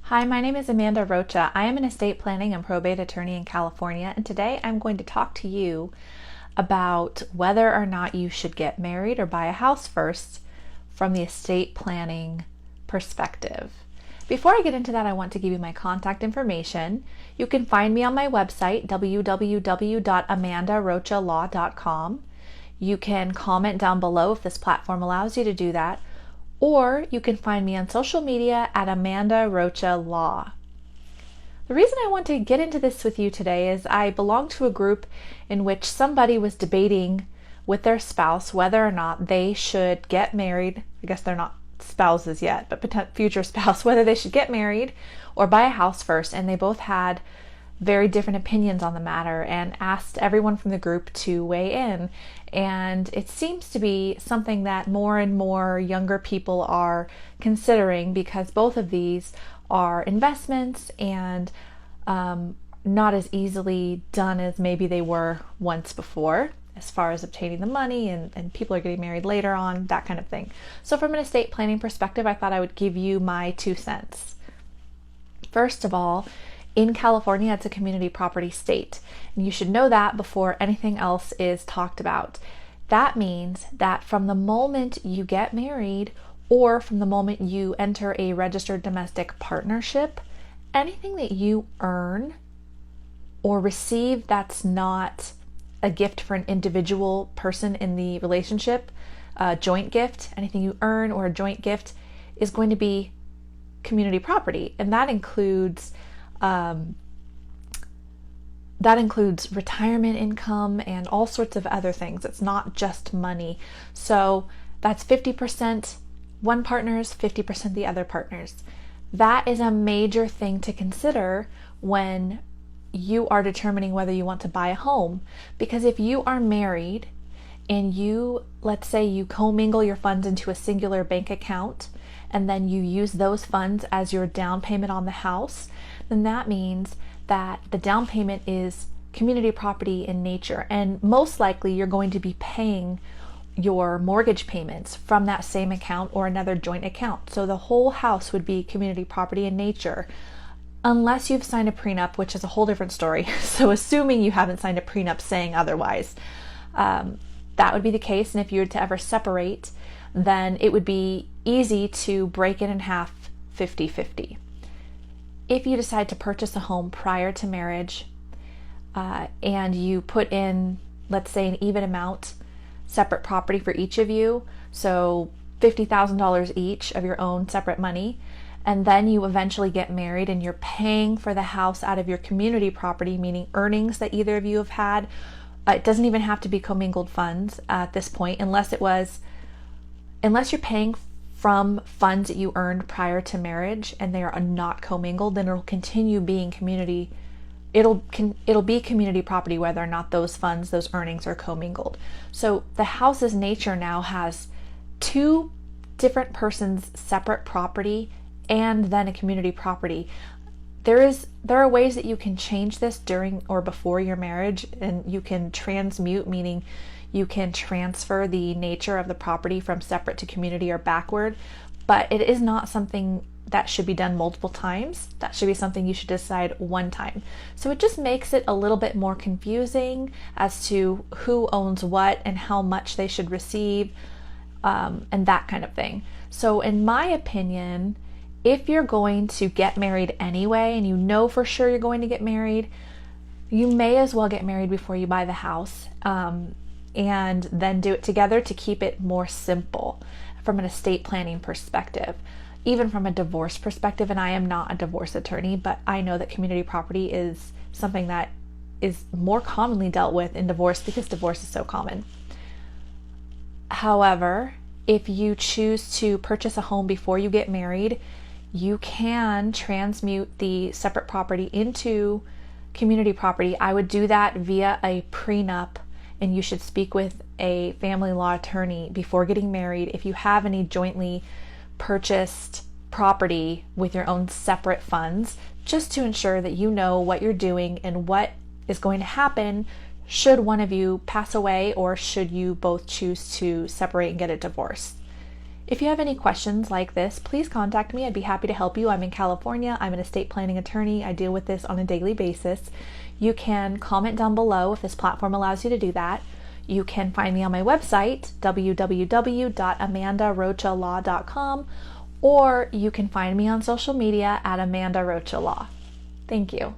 Hi, my name is Amanda Rocha. I am an estate planning and probate attorney in California, and today I'm going to talk to you about whether or not you should get married or buy a house first from the estate planning perspective. Before I get into that, I want to give you my contact information. You can find me on my website, www.amandarocalaw.com. You can comment down below if this platform allows you to do that, or you can find me on social media at Amanda Rocha Law. The reason I want to get into this with you today is I belong to a group in which somebody was debating with their spouse whether or not they should get married. I guess they're not spouses yet, but future spouse, whether they should get married or buy a house first. And they both had very different opinions on the matter and asked everyone from the group to weigh in. And it seems to be something that more and more younger people are considering, because both of these are investments and not as easily done as maybe they were once before, as far as obtaining the money, and people are getting married later on, that kind of thing. So from an estate planning perspective, I thought I would give you my 2 cents. First of all, in California, it's a community property state, and you should know that before anything else is talked about. That means that from the moment you get married or from the moment you enter a registered domestic partnership, anything that you earn or receive that's not a gift for an individual person in the relationship, a joint gift, anything you earn or a joint gift is going to be community property, and that includes retirement income and all sorts of other things. It's not just money. So that's 50% one partner's, 50% the other partner's. That is a major thing to consider when you are determining whether you want to buy a home. Because if you are married and let's say you commingle your funds into a singular bank account, and then you use those funds as your down payment on the house, then that means that the down payment is community property in nature, and most likely you're going to be paying your mortgage payments from that same account or another joint account. So the whole house would be community property in nature, unless you've signed a prenup, which is a whole different story. So assuming you haven't signed a prenup saying otherwise, that would be the case. And if you were to ever separate, then it would be easy to break it in half 50-50. If you decide to purchase a home prior to marriage and you put in, let's say, an even amount separate property for each of you, so $50,000 each of your own separate money, and then you eventually get married and you're paying for the house out of your community property, meaning earnings that either of you have had. It doesn't even have to be commingled funds at this point, unless you're paying from funds that you earned prior to marriage and they are not commingled, then it'll continue being community. It'll be community property whether or not those funds, those earnings are commingled. So the house's nature now has 2 different persons' separate property and then a community property. There are ways that you can change this during or before your marriage, and you can transmute, meaning you can transfer the nature of the property from separate to community or backward, but it is not something that should be done multiple times. That should be something you should decide one time. So it just makes it a little bit more confusing as to who owns what and how much they should receive, and that kind of thing. So in my opinion, if you're going to get married anyway, and you know for sure you're going to get married, you may as well get married before you buy the house, and then do it together to keep it more simple from an estate planning perspective, even from a divorce perspective. And I am not a divorce attorney, but I know that community property is something that is more commonly dealt with in divorce because divorce is so common. However, if you choose to purchase a home before you get married, you can transmute the separate property into community property. I would do that via a prenup, and you should speak with a family law attorney before getting married if you have any jointly purchased property with your own separate funds, just to ensure that you know what you're doing and what is going to happen should one of you pass away or should you both choose to separate and get a divorce. If you have any questions like this, please contact me. I'd be happy to help you. I'm in California. I'm an estate planning attorney. I deal with this on a daily basis. You can comment down below if this platform allows you to do that. You can find me on my website, www.amandarocalaw.com, or you can find me on social media at Amanda Rocha Law. Thank you.